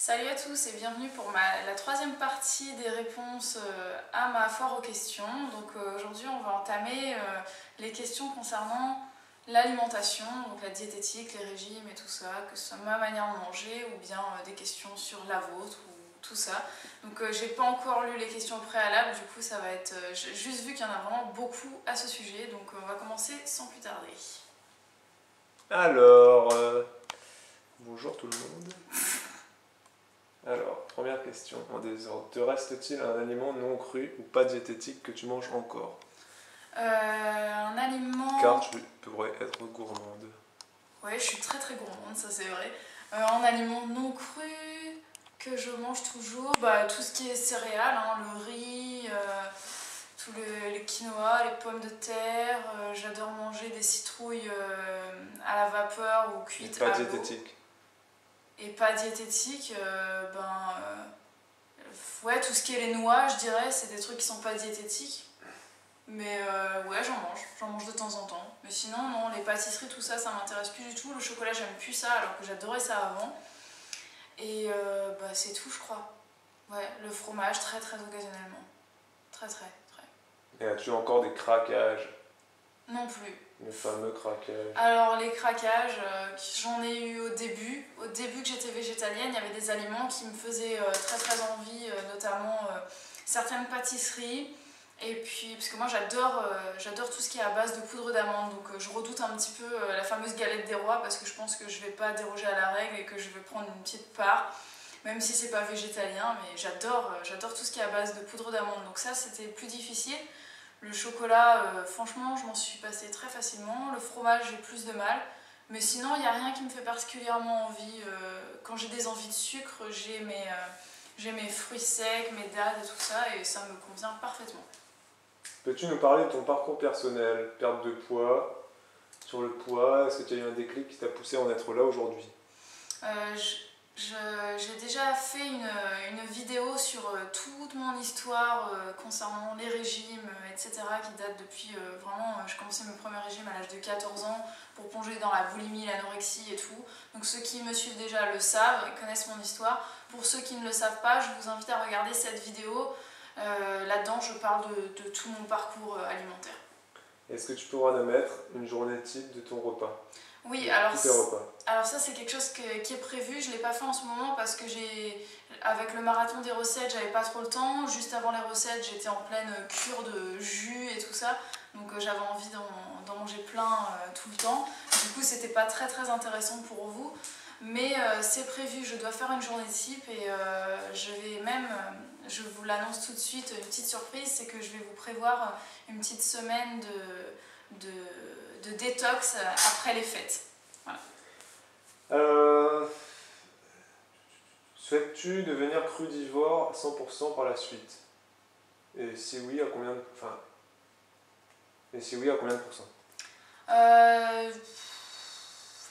Salut à tous et bienvenue pour la troisième partie des réponses à ma foire aux questions. Donc aujourd'hui on va entamer les questions concernant l'alimentation, donc la diététique, les régimes et tout ça, que ce soit ma manière de manger ou bien des questions sur la vôtre ou tout ça. Donc j'ai pas encore lu les questions préalables, du coup ça va être juste vu qu'il y en a vraiment beaucoup à ce sujet, donc on va commencer sans plus tarder. Alors, bonjour tout le monde. Alors, première question en désordre. Te reste-t-il un aliment non cru ou pas diététique que tu manges encore? Un aliment... Car tu pourrais être gourmande. Ouais, je suis très gourmande, ça c'est vrai. En aliment non cru que je mange toujours, tout ce qui est céréales, hein, le riz, tout le quinoa, les pommes de terre. J'adore manger des citrouilles à la vapeur ou cuites à l'eau. Pas diététique. Et pas diététique, ouais, tout ce qui est les noix, je dirais, c'est des trucs qui sont pas diététiques. Mais ouais, j'en mange de temps en temps. Mais sinon, non, les pâtisseries, tout ça, ça m'intéresse plus du tout. Le chocolat, j'aime plus ça, alors que j'adorais ça avant. Et c'est tout, je crois. Ouais, le fromage, très occasionnellement. Très. Et as-tu encore des craquages? Non plus. Les fameux craquages. Alors les craquages, j'en ai eu au début. Au début que j'étais végétalienne, il y avait des aliments qui me faisaient très envie, notamment certaines pâtisseries. Et puis, parce que moi j'adore tout ce qui est à base de poudre d'amande, donc je redoute un petit peu la fameuse galette des rois parce que je pense que je vais pas déroger à la règle et que je vais prendre une petite part, même si c'est pas végétalien, mais j'adore tout ce qui est à base de poudre d'amande, donc ça c'était plus difficile. Le chocolat, franchement, je m'en suis passée très facilement. Le fromage, j'ai plus de mal. Mais sinon, il n'y a rien qui me fait particulièrement envie. Quand j'ai des envies de sucre, j'ai mes fruits secs, mes dattes et tout ça, et ça me convient parfaitement. Peux-tu nous parler de ton parcours personnel? Perte de poids, sur le poids, est-ce que tu as eu un déclic qui t'a poussé à en être là aujourd'hui? J'ai déjà fait une vidéo sur toute mon histoire concernant les régimes, etc. qui date depuis vraiment, j'ai commencé mes premiers régimes à l'âge de 14 ans pour plonger dans la boulimie, l'anorexie et tout. Donc ceux qui me suivent déjà le savent, connaissent mon histoire. Pour ceux qui ne le savent pas, je vous invite à regarder cette vidéo. Là-dedans, je parle de tout mon parcours alimentaire. Est-ce que tu pourras nous mettre une journée type de ton repas? Oui, alors ça c'est quelque chose qui est prévu, je ne l'ai pas fait en ce moment parce que avec le marathon des recettes, j'avais pas trop le temps. Juste avant les recettes, j'étais en pleine cure de jus et tout ça, donc j'avais envie d'en manger plein tout le temps. Du coup, c'était pas très intéressant pour vous, mais c'est prévu, je dois faire une journée type et je vous l'annonce tout de suite, une petite surprise, c'est que je vais vous prévoir une petite semaine de détox après les fêtes. Voilà. Souhaites-tu devenir crudivore à 100% par la suite? Et si oui, à combien de... pourcents?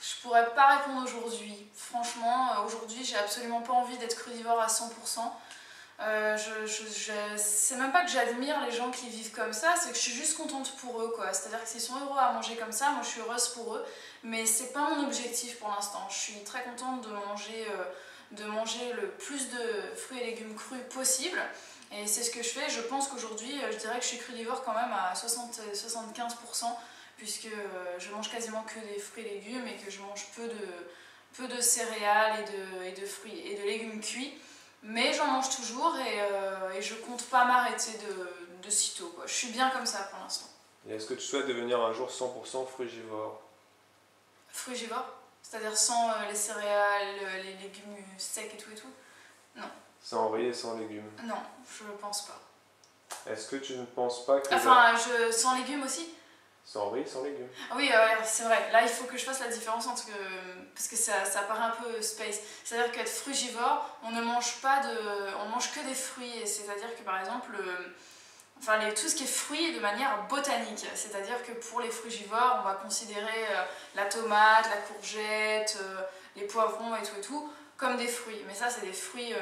Je pourrais pas répondre aujourd'hui. Franchement, aujourd'hui, j'ai absolument pas envie d'être crudivore à 100%. C'est même pas que j'admire les gens qui vivent comme ça, c'est que je suis juste contente pour eux, quoi. C'est-à-dire que s'ils sont heureux à manger comme ça, moi je suis heureuse pour eux, mais c'est pas mon objectif pour l'instant. Je suis très contente de manger le plus de fruits et légumes crus possible, et c'est ce que je fais. Je pense qu'aujourd'hui, je dirais que je suis crudivore quand même à 60-75%, puisque je mange quasiment que des fruits et légumes et que je mange peu de céréales et de fruits et de légumes cuits. Mais j'en mange toujours et je compte pas m'arrêter de sitôt, quoi. Je suis bien comme ça pour l'instant. Et est-ce que tu souhaites devenir un jour 100% frugivore? Frugivore? C'est-à-dire sans les céréales, les légumes secs et tout? Non. Sans riz et sans légumes? Non, je pense pas. Est-ce que tu ne penses pas que... sans légumes aussi? Sans riz, sans légumes. Oui, c'est vrai. Là, il faut que je fasse la différence parce que ça paraît un peu space. C'est-à-dire qu'être frugivore, on mange que des fruits. C'est-à-dire que par exemple, tout ce qui est fruits de manière botanique. C'est-à-dire que pour les frugivores, on va considérer la tomate, la courgette, les poivrons et tout comme des fruits. Mais ça, c'est des fruits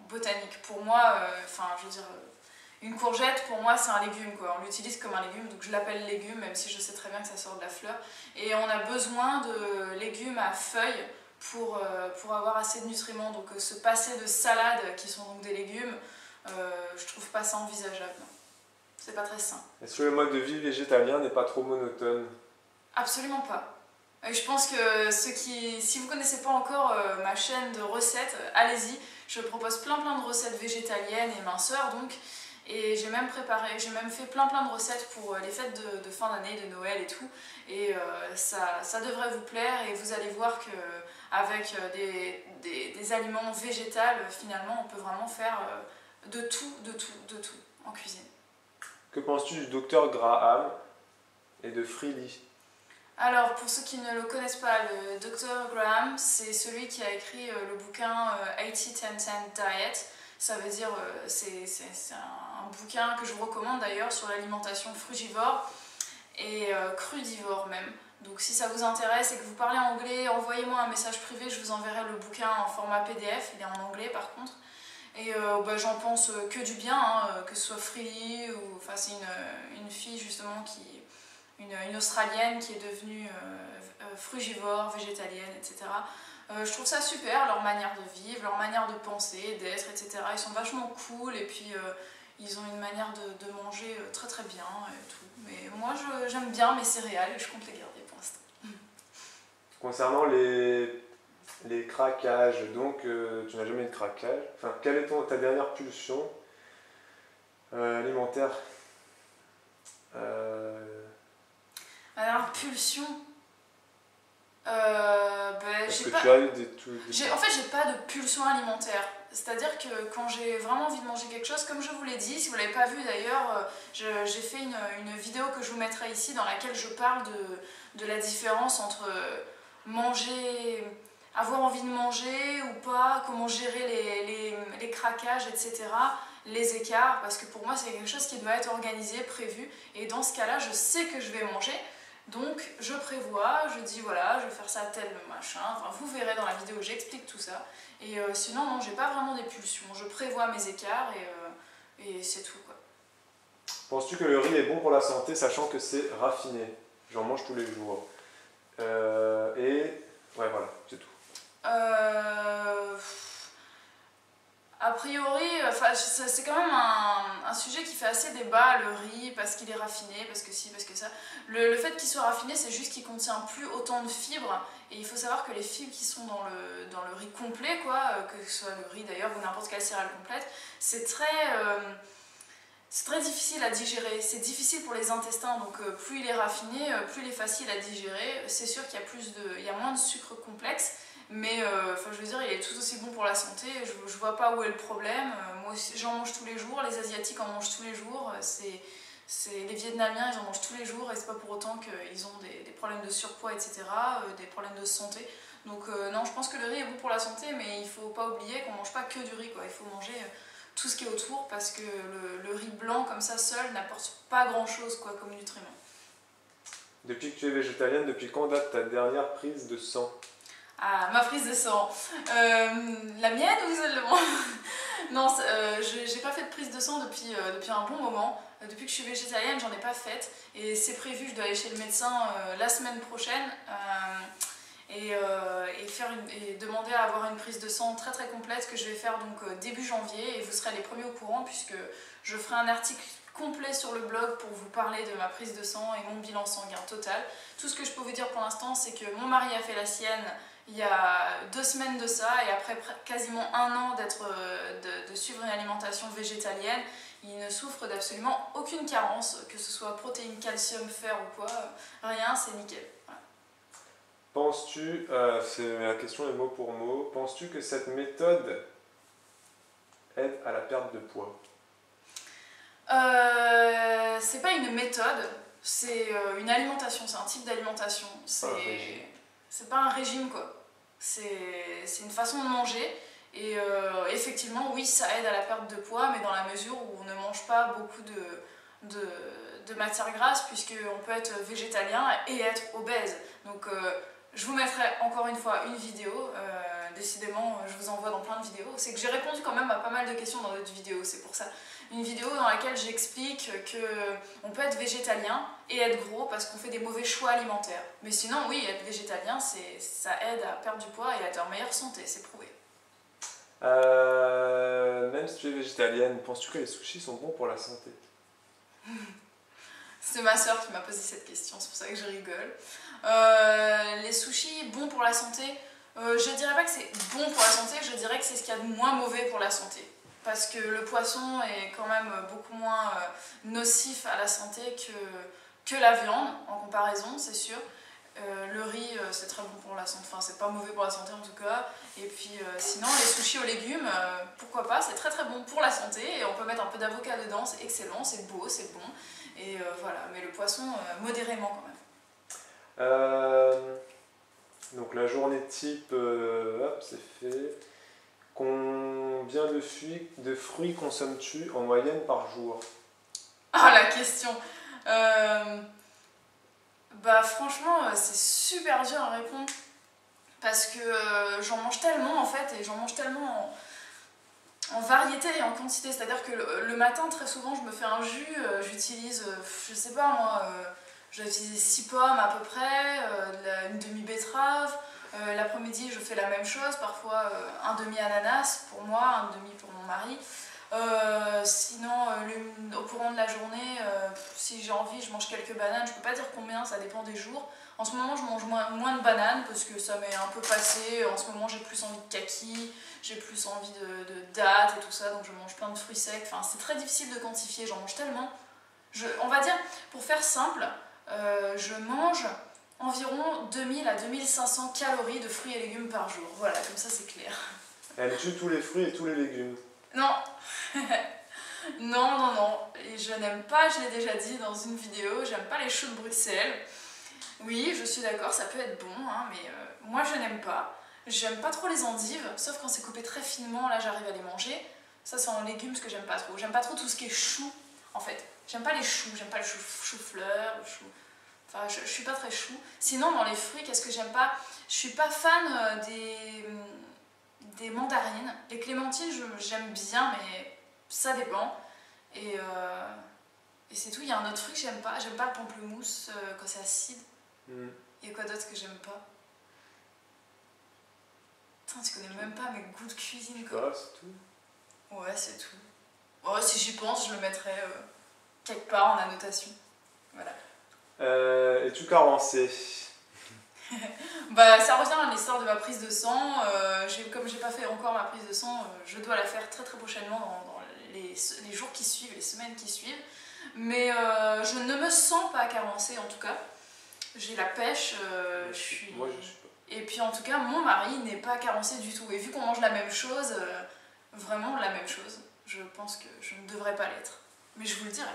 botaniques. Pour moi, je veux dire... Une courgette, pour moi, c'est un légume, quoi. On l'utilise comme un légume, donc je l'appelle légume, même si je sais très bien que ça sort de la fleur. Et on a besoin de légumes à feuilles pour avoir assez de nutriments. Donc se passer de salades qui sont donc des légumes, je trouve pas ça envisageable. C'est pas très sain. Est-ce que le mode de vie végétalien n'est pas trop monotone? Absolument pas. Et je pense que si vous connaissez pas encore ma chaîne de recettes, allez-y. Je propose plein de recettes végétaliennes et minceurs donc. Et j'ai même fait plein de recettes pour les fêtes de fin d'année, de Noël et tout. Et ça devrait vous plaire et vous allez voir qu'avec des aliments végétaux, finalement, on peut vraiment faire de tout en cuisine. Que penses-tu du docteur Graham et de Freely? Alors, pour ceux qui ne le connaissent pas, le Dr Graham, c'est celui qui a écrit le bouquin 80-10-10 Diet. Ça veut dire, c'est un bouquin que je vous recommande d'ailleurs sur l'alimentation frugivore et crudivore même. Donc si ça vous intéresse et que vous parlez anglais, envoyez-moi un message privé, je vous enverrai le bouquin en format PDF, il est en anglais par contre. Et j'en pense que du bien, hein, que ce soit Freely ou... Enfin c'est une fille justement une Australienne qui est devenue frugivore, végétalienne, etc. Je trouve ça super, leur manière de vivre, leur manière de penser, d'être, etc. Ils sont vachement cool et puis ils ont une manière de manger très bien et tout. Mais moi j'aime bien mes céréales et je compte les garder pour l'instant. Concernant les craquages, donc tu n'as jamais eu de craquage. Enfin, quelle est ta dernière pulsion alimentaire? Alors, pulsion. Est-ce que tu as eu En fait, j'ai pas de pulsion alimentaire. C'est-à-dire que quand j'ai vraiment envie de manger quelque chose, comme je vous l'ai dit, si vous ne l'avez pas vu d'ailleurs, j'ai fait une vidéo que je vous mettrai ici dans laquelle je parle de la différence entre manger, avoir envie de manger ou pas, comment gérer les craquages, etc. Les écarts, parce que pour moi c'est quelque chose qui doit être organisé, prévu, et dans ce cas-là, je sais que je vais manger. Donc je prévois, je dis voilà, je vais faire ça tel machin, enfin vous verrez dans la vidéo, j'explique tout ça. Et sinon non, j'ai pas vraiment des pulsions, je prévois mes écarts et c'est tout quoi. Penses-tu que le riz est bon pour la santé sachant que c'est raffiné? J'en mange tous les jours. Ouais voilà, c'est tout. A priori, c'est quand même un sujet qui fait assez débat, le riz, parce qu'il est raffiné, parce que si, parce que ça. Le fait qu'il soit raffiné, c'est juste qu'il ne contient plus autant de fibres. Et il faut savoir que les fibres qui sont dans le riz complet, quoi, que ce soit le riz d'ailleurs ou n'importe quelle céréale complète, c'est très difficile à digérer. C'est difficile pour les intestins, donc plus il est raffiné, plus il est facile à digérer. C'est sûr qu'il y a moins de sucre complexe. Mais je veux dire, il est tout aussi bon pour la santé, je vois pas où est le problème. Moi aussi, j'en mange tous les jours, les Asiatiques en mangent tous les jours, les Vietnamiens ils en mangent tous les jours et c'est pas pour autant qu'ils ont des problèmes de surpoids, etc., des problèmes de santé. Donc non, je pense que le riz est bon pour la santé, mais il faut pas oublier qu'on mange pas que du riz, quoi. Il faut manger tout ce qui est autour parce que le riz blanc comme ça seul n'apporte pas grand chose quoi, comme nutriment. Depuis que tu es végétalienne, depuis quand date ta dernière prise de sang? Ah, ma prise de sang. La mienne ou celle de moi? Non, j'ai pas fait de prise de sang depuis un bon moment. Depuis que je suis végétalienne, j'en ai pas faite. Et c'est prévu, je dois aller chez le médecin la semaine prochaine et demander à avoir une prise de sang très très complète que je vais faire donc début janvier. Et vous serez les premiers au courant puisque je ferai un article complet sur le blog pour vous parler de ma prise de sang et mon bilan sanguin total. Tout ce que je peux vous dire pour l'instant, c'est que mon mari a fait la sienne il y a 2 semaines de ça, et après quasiment 1 an de suivre une alimentation végétalienne, il ne souffre d'absolument aucune carence, que ce soit protéines, calcium, fer ou quoi, rien, c'est nickel. Voilà. Penses-tu, c'est la question est mot pour mot, penses-tu que cette méthode aide à la perte de poids? C'est pas une méthode, c'est une alimentation, c'est un type d'alimentation. C'est pas un régime quoi. C'est une façon de manger et effectivement oui ça aide à la perte de poids mais dans la mesure où on ne mange pas beaucoup de matières grasses puisqu'on peut être végétalien et être obèse. Donc je vous mettrai encore une fois une vidéo décidément je vous envoie dans plein de vidéos, c'est que j'ai répondu quand même à pas mal de questions dans d'autres vidéos, c'est pour ça. Une vidéo dans laquelle j'explique qu'on peut être végétalien et être gros parce qu'on fait des mauvais choix alimentaires. Mais sinon, oui, être végétalien, ça aide à perdre du poids et à être en meilleure santé, c'est prouvé. Même si tu es végétalienne, penses-tu que les sushis sont bons pour la santé? C'est ma soeur qui m'a posé cette question, c'est pour ça que je rigole. Les sushis, bons pour la santé, je dirais pas que c'est bon pour la santé, je dirais que c'est ce qu'il y a de moins mauvais pour la santé. Parce que le poisson est quand même beaucoup moins nocif à la santé que la viande, en comparaison, c'est sûr. Le riz, c'est très bon pour la santé, enfin c'est pas mauvais pour la santé en tout cas. Et puis sinon, les sushis aux légumes, pourquoi pas, c'est très très bon pour la santé. Et on peut mettre un peu d'avocat dedans, c'est excellent, c'est beau, c'est bon. Et voilà, mais le poisson, modérément quand même. Donc la journée type, hop, c'est fait. Combien de fruits consommes-tu en moyenne par jour? Ah, la question. Bah franchement, c'est super dur à répondre. Parce que j'en mange tellement en fait, et j'en mange tellement en variété et en quantité. C'est-à-dire que le matin, très souvent, je me fais un jus, j'utilise, je sais pas moi, je vais utiliser 6 pommes à peu près, une demi-betterave. L'après-midi, je fais la même chose, parfois un demi-ananas pour moi, un demi pour mon mari. Sinon, au courant de la journée, si j'ai envie, je mange quelques bananes. Je peux pas dire combien, ça dépend des jours. En ce moment, je mange moins de bananes parce que ça m'est un peu passé. En ce moment, j'ai plus envie de kaki, j'ai plus envie de dattes et tout ça, donc je mange plein de fruits secs. Enfin, c'est très difficile de quantifier, j'en mange tellement. On va dire, pour faire simple, je mange environ 2000 à 2500 calories de fruits et légumes par jour. Voilà, comme ça c'est clair. Elle tue tous les fruits et tous les légumes. Non. Non, non, non. Et je n'aime pas, je l'ai déjà dit dans une vidéo, j'aime pas les choux de Bruxelles. Oui, je suis d'accord, ça peut être bon, hein, mais moi je n'aime pas. J'aime pas trop les endives, sauf quand c'est coupé très finement, là j'arrive à les manger. Ça c'est en légumes ce que j'aime pas trop. J'aime pas trop tout ce qui est chou, en fait. J'aime pas les choux, j'aime pas le chou-fleur, le chou... Enfin, je suis pas très chou. Sinon, dans les fruits, qu'est-ce que j'aime pas? Je suis pas fan des mandarines. Les clémentines, j'aime bien, mais ça dépend. Et c'est tout. Il y a un autre fruit que j'aime pas. J'aime pas le pamplemousse quand c'est acide. Il y a quoi d'autre que j'aime pas? Putain, tu connais même pas mes goûts de cuisine, quoi. Ah, c'est tout? Ouais, c'est tout. Oh, si j'y pense, je le mettrai quelque part en annotation. Voilà. Es-tu carencé? Bah, ça revient à l'histoire de ma prise de sang. Comme j'ai pas fait encore ma prise de sang, je dois la faire très très prochainement dans les jours qui suivent, les semaines qui suivent. Mais je ne me sens pas carencée en tout cas. J'ai la pêche, je suis... Moi, je suis pas. Et puis en tout cas, mon mari n'est pas carencé du tout. Et vu qu'on mange la même chose, vraiment la même chose, je pense que je ne devrais pas l'être. Mais je vous le dirai.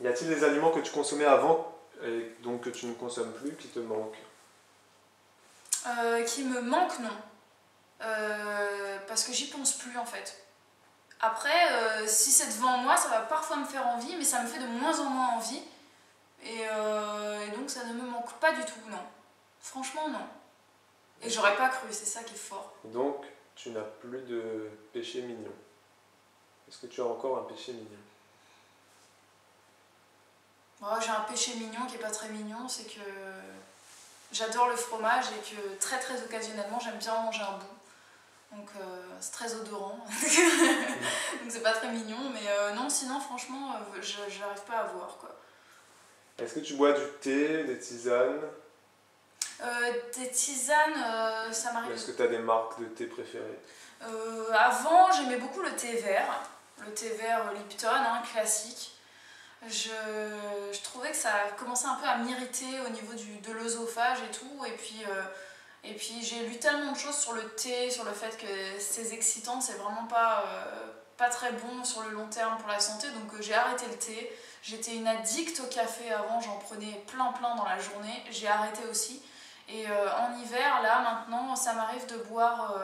Y a-t-il des aliments que tu consommais avant et donc que tu ne consommes plus qui te manquent? Qui me manquent, non. Parce que j'y pense plus en fait. Après, si c'est devant moi, ça va parfois me faire envie, mais ça me fait de moins en moins envie. Et donc ça ne me manque pas du tout, non. Franchement, non. Et j'aurais pas cru, c'est ça qui est fort. Donc, tu n'as plus de péché mignon. Est-ce que tu as encore un péché mignon? Moi, j'ai un péché mignon qui est pas très mignon, c'est que j'adore le fromage et que très très occasionnellement, j'aime bien en manger un bout. Donc c'est très odorant. Donc c'est pas très mignon, mais non, sinon franchement, j'arrive pas à voir quoi. Est-ce que tu bois du thé, des tisanes? Des tisanes, ça m'arrive. Est-ce que tu as des marques de thé préférées? Avant, j'aimais beaucoup le thé vert Lipton, hein, classique. Je trouvais que ça commençait un peu à m'irriter au niveau de l'œsophage et tout. Et puis j'ai lu tellement de choses sur le thé, sur le fait que ces excitants, c'est vraiment pas très bon sur le long terme pour la santé. Donc j'ai arrêté le thé. J'étais une addict au café avant, j'en prenais plein dans la journée. J'ai arrêté aussi. Et en hiver, là maintenant, ça m'arrive de boire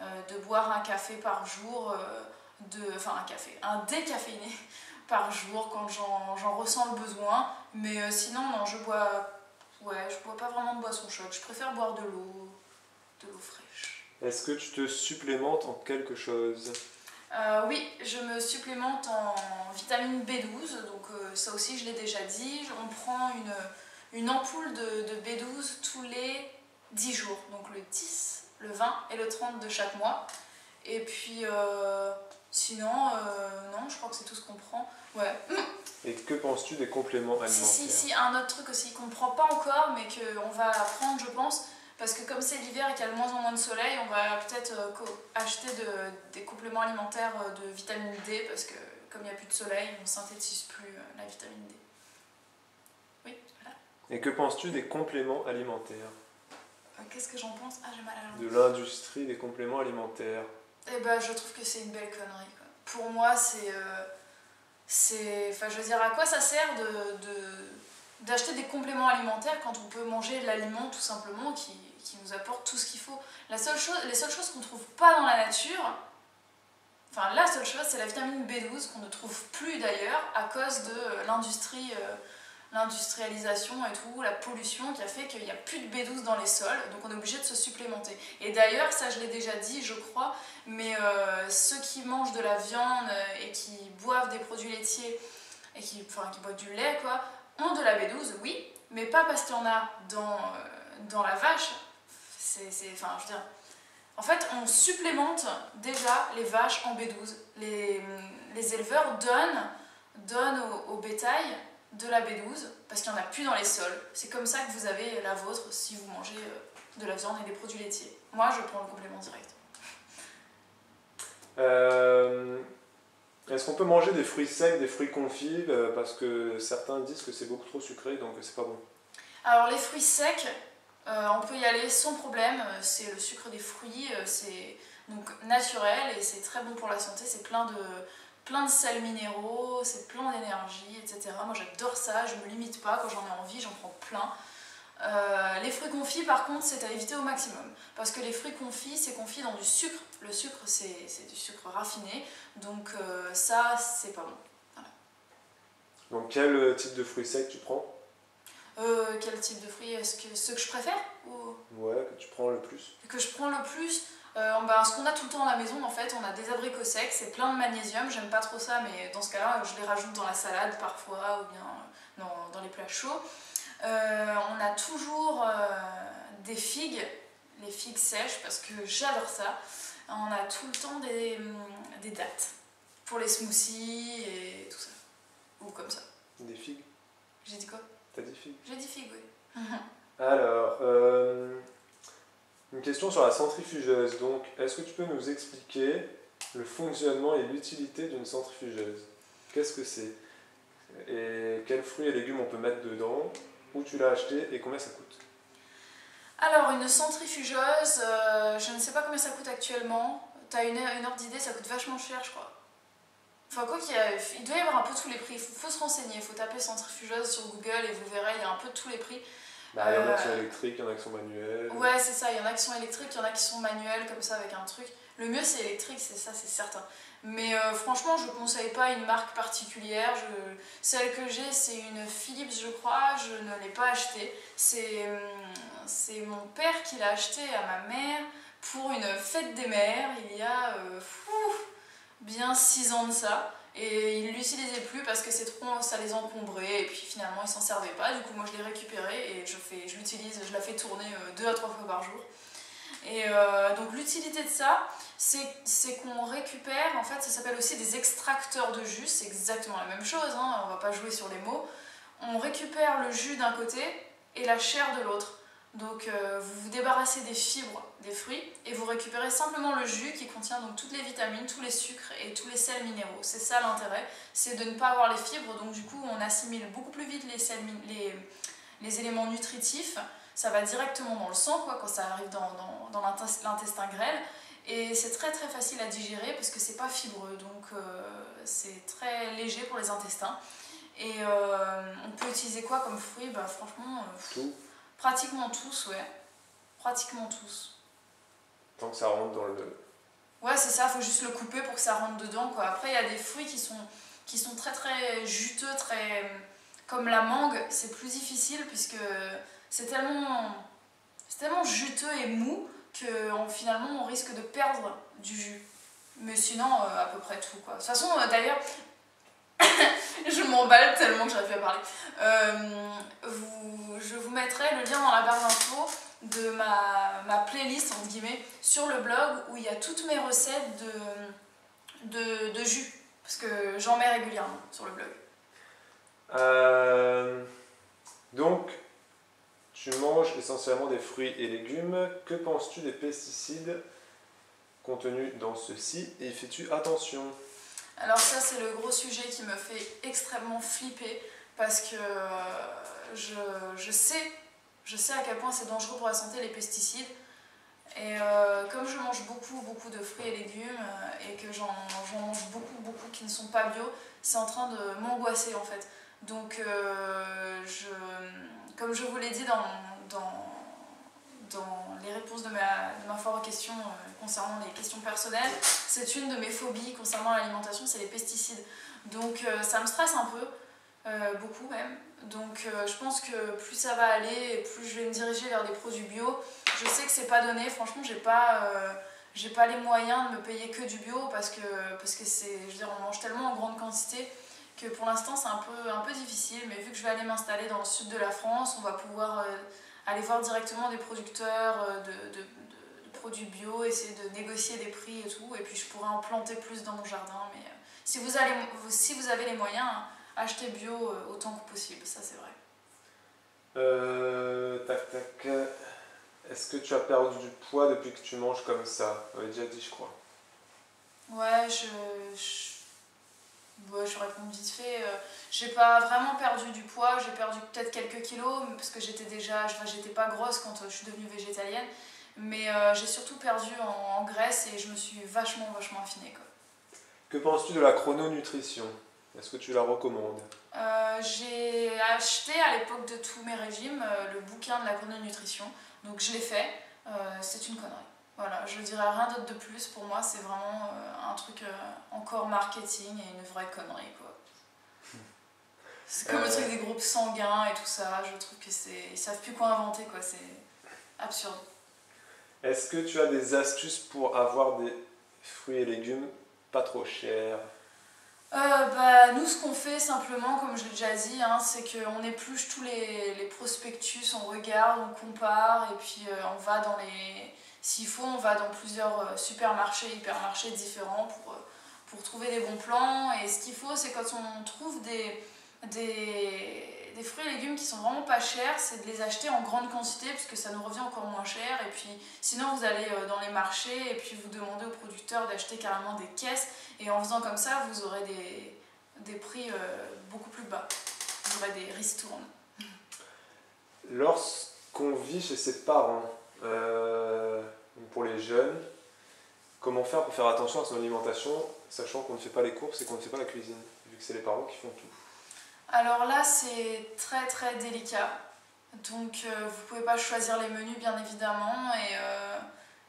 un café par jour, un décaféiné par jour quand j'en ressens le besoin. Mais sinon, non, je bois pas vraiment de boisson chaude. Je préfère boire de l'eau fraîche. Est-ce que tu te supplémentes en quelque chose? Oui, je me supplémente en vitamine B12, donc ça aussi je l'ai déjà dit. On prend une ampoule de B12 tous les 10 jours, donc le 10, le 20 et le 30 de chaque mois. Et puis sinon, non, je crois que c'est tout ce qu'on prend. Ouais. Et que penses-tu des compléments alimentaires? Si, un autre truc aussi qu'on ne prend pas encore, mais qu'on va prendre, je pense, parce que comme c'est l'hiver et qu'il y a de moins en moins de soleil, on va peut-être acheter des compléments alimentaires de vitamine D, parce que comme il n'y a plus de soleil, on ne synthétise plus la vitamine D. Oui, voilà. Et que penses-tu des compléments alimentaires? Qu'est-ce que j'en pense? Ah, j'ai mal à la De l'industrie des compléments alimentaires. Eh ben, je trouve que c'est une belle connerie, quoi. Pour moi, enfin, je veux dire, à quoi ça sert d'acheter des compléments alimentaires quand on peut manger l'aliment tout simplement qui nous apporte tout ce qu'il faut. Les seules choses qu'on ne trouve pas dans la nature, enfin la seule chose, c'est la vitamine B12 qu'on ne trouve plus d'ailleurs à cause de l'industrialisation et tout, la pollution qui a fait qu'il n'y a plus de B12 dans les sols, donc on est obligé de se supplémenter. Et d'ailleurs, ça je l'ai déjà dit, je crois, mais ceux qui mangent de la viande et qui boivent des produits laitiers et qui boivent du lait, quoi, ont de la B12, oui, mais pas parce qu'il y en a dans la vache. Enfin, je veux dire, en fait, on supplémente déjà les vaches en B12. Les éleveurs donnent au bétail de la B12 parce qu'il n'y en a plus dans les sols. C'est comme ça que vous avez la vôtre si vous mangez de la viande et des produits laitiers. Moi, je prends le complément direct. Est-ce qu'on peut manger des fruits secs, des fruits confits, parce que certains disent que c'est beaucoup trop sucré, donc c'est pas bon. Alors les fruits secs, on peut y aller sans problème. C'est le sucre des fruits, c'est donc naturel et c'est très bon pour la santé. C'est plein de sels minéraux, c'est plein d'énergie, etc. Moi j'adore ça, je me limite pas, quand j'en ai envie, j'en prends plein. Les fruits confits par contre c'est à éviter au maximum parce que les fruits confits c'est confit dans du sucre. Le sucre c'est du sucre raffiné, donc ça c'est pas bon. Voilà. Donc quel type de fruits secs tu prends? Quel type de fruits? Est-ce que ceux que je préfère ou... Ouais, que tu prends le plus. Que je prends le plus, ce qu'on a tout le temps à la maison en fait, on a des abricots secs, c'est plein de magnésium, j'aime pas trop ça mais dans ce cas-là je les rajoute dans la salade parfois ou bien dans les plats chauds. On a toujours des figues, les figues sèches parce que j'adore ça. On a tout le temps des dattes pour les smoothies et tout ça. Ou comme ça. Des figues? J'ai dit quoi? T'as dit figues? J'ai dit figues, oui. Alors, une question sur la centrifugeuse. Donc, est-ce que tu peux nous expliquer le fonctionnement et l'utilité d'une centrifugeuse? Qu'est-ce que c'est? Et quels fruits et légumes on peut mettre dedans? Où tu l'as acheté et combien ça coûte? Alors, une centrifugeuse, je ne sais pas combien ça coûte actuellement. T'as une ordre d'idée, ça coûte vachement cher, je crois. Enfin, quoi il doit y avoir un peu tous les prix. Il faut se renseigner, il faut taper centrifugeuse sur Google et vous verrez, il y a un peu tous les prix. Bah, il y en a qui sont électriques, il y en a qui sont manuels. Ouais, c'est ça, il y en a qui sont électriques, il y en a qui sont manuels, comme ça, avec un truc. Le mieux, c'est électrique, c'est ça, c'est certain. Mais franchement, je ne conseille pas une marque particulière. Celle que j'ai, c'est une Philips, je crois, je ne l'ai pas achetée. C'est mon père qui l'a achetée à ma mère pour une fête des mères, il y a bien 6 ans de ça. Et ils ne l'utilisaient plus parce que ça les encombrait et puis finalement ils s'en servaient pas. Du coup moi je l'ai récupéré et je l'utilise, je la fais tourner 2 à 3 fois par jour. Et donc l'utilité de ça, c'est qu'on récupère, en fait ça s'appelle aussi des extracteurs de jus, c'est exactement la même chose, hein, on va pas jouer sur les mots. On récupère le jus d'un côté et la chair de l'autre. Donc vous vous débarrassez des fibres des fruits et vous récupérez simplement le jus qui contient donc toutes les vitamines, tous les sucres et tous les sels minéraux. C'est ça l'intérêt, c'est de ne pas avoir les fibres, donc du coup on assimile beaucoup plus vite les éléments nutritifs. Ça va directement dans le sang quoi, quand ça arrive dans l'intestin grêle. Et c'est très très facile à digérer parce que c'est pas fibreux, donc c'est très léger pour les intestins. Et on peut utiliser quoi comme fruits? Bah franchement... Tout. Pratiquement tous, ouais. Pratiquement tous. Tant que ça rentre dans le... Ouais, c'est ça, faut juste le couper pour que ça rentre dedans, quoi. Après, il y a des fruits qui sont très très juteux, très... Comme la mangue, c'est plus difficile puisque c'est tellement juteux et mou finalement on risque de perdre du jus. Mais sinon, à peu près tout, quoi. De toute façon, d'ailleurs, je m'emballe tellement que j'arrive plus à parler. Je vous mettrai le lien dans la barre d'infos de ma playlist, entre guillemets, sur le blog où il y a toutes mes recettes de jus. Parce que j'en mets régulièrement sur le blog. Donc, tu manges essentiellement des fruits et légumes. Que penses-tu des pesticides contenus dans ceux-ci et y fais-tu attention? Alors ça, c'est le gros sujet qui me fait extrêmement flipper parce que je sais à quel point c'est dangereux pour la santé les pesticides. Et comme je mange beaucoup de fruits et légumes et que j'en mange beaucoup qui ne sont pas bio, c'est en train de m'angoisser en fait. Donc comme je vous l'ai dit dans les réponses de ma foire aux questions concernant les questions personnelles, c'est une de mes phobies concernant l'alimentation, c'est les pesticides. Donc ça me stresse un peu, beaucoup même. Donc je pense que plus ça va aller et plus je vais me diriger vers des produits bio. Je sais que c'est pas donné, franchement j'ai pas les moyens de me payer que du bio parce que c'est, je veux dire, on mange tellement en grande quantité que pour l'instant c'est un peu difficile, mais vu que je vais aller m'installer dans le sud de la France, on va pouvoir aller voir directement des producteurs de produits bio, essayer de négocier des prix et tout, et puis je pourrais en planter plus dans mon jardin. Mais si vous avez les moyens, hein, achetez bio autant que possible, ça c'est vrai. Est-ce que tu as perdu du poids depuis que tu manges comme ça? On l'avait déjà dit, je crois. Ouais, je réponds vite fait. J'ai pas vraiment perdu du poids, j'ai perdu peut-être quelques kilos parce que j'étais pas grosse quand je suis devenue végétalienne, mais j'ai surtout perdu en graisse et je me suis vachement affinée, quoi. Que penses-tu de la chrononutrition? Est-ce que tu la recommandes? J'ai acheté à l'époque de tous mes régimes le bouquin de la chrononutrition, donc je l'ai fait, c'est une connerie. Voilà, je dirais rien d'autre de plus, pour moi c'est vraiment un truc encore marketing et une vraie connerie, quoi. C'est comme le truc des groupes sanguins et tout ça, je trouve que ils savent plus quoi inventer, quoi, c'est absurde. Est-ce que tu as des astuces pour avoir des fruits et légumes pas trop chers? Nous, ce qu'on fait simplement, comme je l'ai déjà dit, hein, c'est qu'on épluche tous les prospectus, on regarde, on compare, et puis on va dans les... S'il faut, on va dans plusieurs supermarchés, hypermarchés différents pour trouver des bons plans. Et ce qu'il faut, c'est quand on trouve des fruits et légumes qui sont vraiment pas chers, c'est de les acheter en grande quantité, puisque ça nous revient encore moins cher. Et puis sinon, vous allez dans les marchés, et puis vous demandez aux producteurs d'acheter carrément des caisses. Et en faisant comme ça, vous aurez des prix beaucoup plus bas. Vous aurez des ristournes. Lorsqu'on vit chez ses parents, pour les jeunes, comment faire pour faire attention à son alimentation, sachant qu'on ne fait pas les courses et qu'on ne fait pas la cuisine, vu que c'est les parents qui font tout? Alors là, c'est très délicat. Donc vous pouvez pas choisir les menus, bien évidemment, et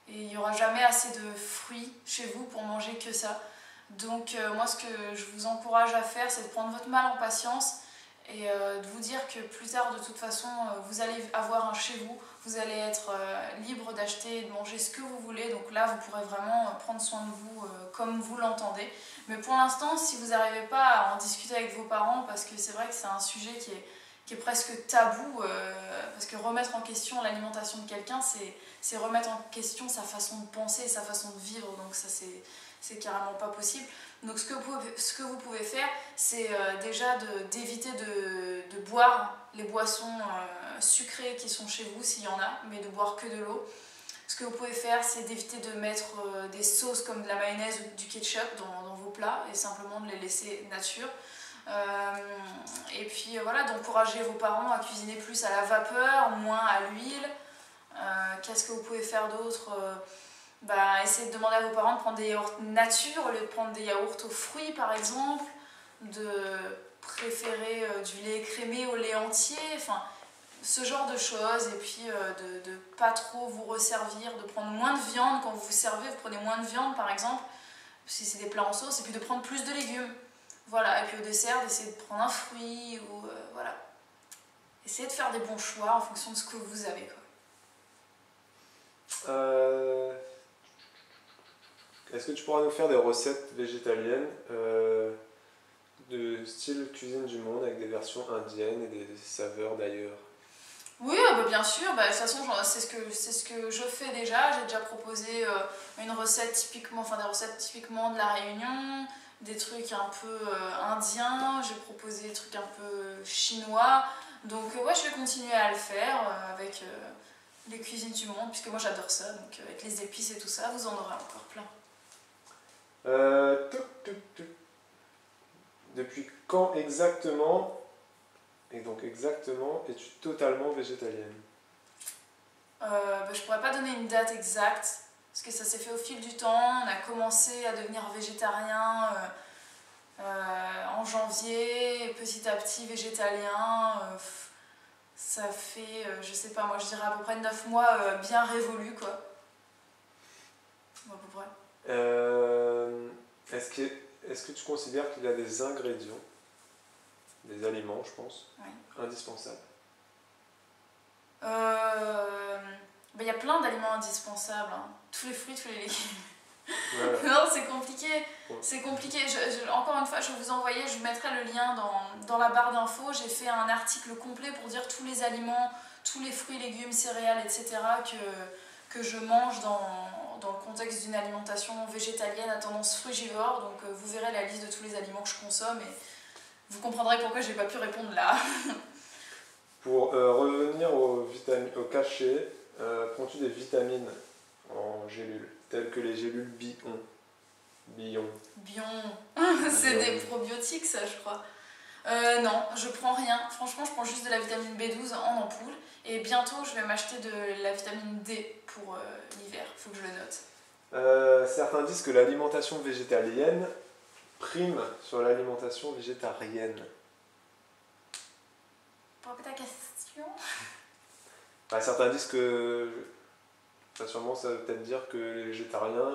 il n'y aura jamais assez de fruits chez vous pour manger que ça. Donc moi, ce que je vous encourage à faire, c'est de prendre votre mal en patience et de vous dire que plus tard, de toute façon, vous allez avoir un chez vous, vous allez être libre d'acheter et de manger ce que vous voulez. Donc là, vous pourrez vraiment prendre soin de vous comme vous l'entendez. Mais pour l'instant, si vous n'arrivez pas à en discuter avec vos parents, parce que c'est vrai que c'est un sujet qui est presque tabou, parce que remettre en question l'alimentation de quelqu'un, c'est remettre en question sa façon de penser et sa façon de vivre, donc ça c'est carrément pas possible. Donc ce que vous pouvez faire, c'est déjà d'éviter de boire les boissons sucrées qui sont chez vous, s'il y en a, mais de boire que de l'eau. Ce que vous pouvez faire, c'est d'éviter de mettre des sauces comme de la mayonnaise ou du ketchup dans vos plats et simplement de les laisser nature. Et puis voilà, d'encourager vos parents à cuisiner plus à la vapeur, moins à l'huile. Qu'est-ce que vous pouvez faire d'autre? Essayez de demander à vos parents de prendre des yaourts nature au lieu de prendre des yaourts aux fruits par exemple, de préférer du lait écrémé au lait entier, enfin ce genre de choses. Et puis de pas trop vous resservir, de prendre moins de viande quand vous vous servez, vous prenez moins de viande par exemple, si c'est des plats en sauce, et puis de prendre plus de légumes. Voilà, et puis au dessert, d'essayer de prendre un fruit, ou voilà. Essayez de faire des bons choix en fonction de ce que vous avez, quoi. Euh, Est-ce que tu pourras nous faire des recettes végétaliennes de style cuisine du monde avec des versions indiennes et des saveurs d'ailleurs? Oui, bah, bien sûr, bah, de toute façon, c'est ce que je fais déjà. J'ai déjà proposé une recette typiquement, enfin des recettes typiquement de la Réunion, des trucs un peu indiens, j'ai proposé des trucs un peu chinois. Donc ouais, je vais continuer à le faire avec les cuisines du monde, puisque moi j'adore ça, donc avec les épices et tout ça, vous en aurez encore plein. Touc. Depuis quand exactement, et donc exactement, es-tu totalement végétalienne? Bah, je pourrais pas donner une date exacte, parce que ça s'est fait au fil du temps. On a commencé à devenir végétarien en janvier, et petit à petit végétalien. Ça fait, je sais pas, moi je dirais à peu près 9 mois bien révolus, quoi. À peu près. Euh, est-ce que tu considères qu'il y a des ingrédients, des aliments, je pense, Oui. indispensables? Bah, y a plein d'aliments indispensables, hein. Tous les fruits, tous les légumes. Voilà. Non, c'est compliqué. Ouais. C'est compliqué. Encore une fois, je vais vous envoyer, je vous mettrai le lien dans la barre d'infos. J'ai fait un article complet pour dire tous les aliments, tous les fruits, légumes, céréales, etc. que je mange dans le contexte d'une alimentation végétalienne à tendance frugivore. Donc vous verrez la liste de tous les aliments que je consomme et vous comprendrez pourquoi j'ai pas pu répondre là. Pour revenir au cachet, prends-tu des vitamines en gélules, telles que les gélules Bion? Bion. C'est des probiotiques, ça, je crois. Non, je prends rien. Franchement, je prends juste de la vitamine B12 en ampoule. Et bientôt, je vais m'acheter de la vitamine D pour l'hiver. Faut que je le note. Certains disent que l'alimentation végétalienne prime sur l'alimentation végétarienne. Pour répéter ta question. Bah, certains disent que, enfin, sûrement ça veut peut-être dire que les végétariens,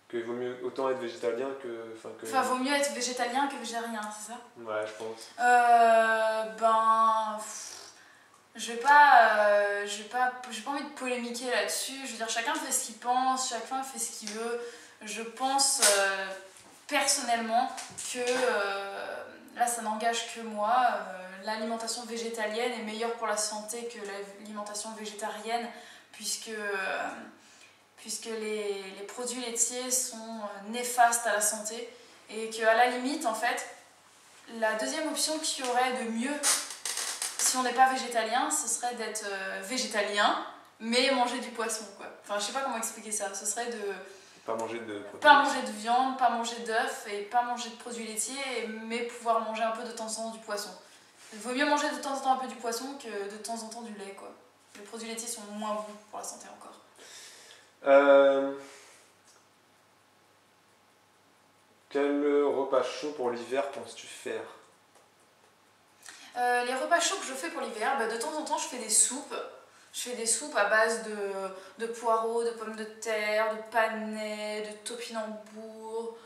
qu'il vaut mieux autant être végétalien que... Enfin, vaut mieux être végétalien que végétarien, c'est ça? Ouais, je pense. J'ai pas envie de polémiquer là-dessus. Je veux dire, chacun fait ce qu'il pense, chacun fait ce qu'il veut. Je pense personnellement que, là ça n'engage que moi, l'alimentation végétalienne est meilleure pour la santé que l'alimentation végétarienne, puisque les produits laitiers sont néfastes à la santé et qu'à la limite, en fait, la deuxième option qu'il y aurait de mieux si on n'est pas végétalien, ce serait d'être végétalien mais manger du poisson, quoi. Enfin, je sais pas comment expliquer ça. Ce serait de Pas manger de produits. pas manger de viande, pas manger d'œufs et pas manger de produits laitiers, mais pouvoir manger un peu de temps en temps du poisson. Il vaut mieux manger de temps en temps un peu du poisson que de temps en temps du lait, quoi. Les produits laitiers sont moins bons pour la santé encore. Quel repas chaud pour l'hiver penses-tu faire? Les repas chauds que je fais pour l'hiver, bah, de temps en temps je fais des soupes. Je fais des soupes à base de poireaux, de pommes de terre, de panais, de topinambour,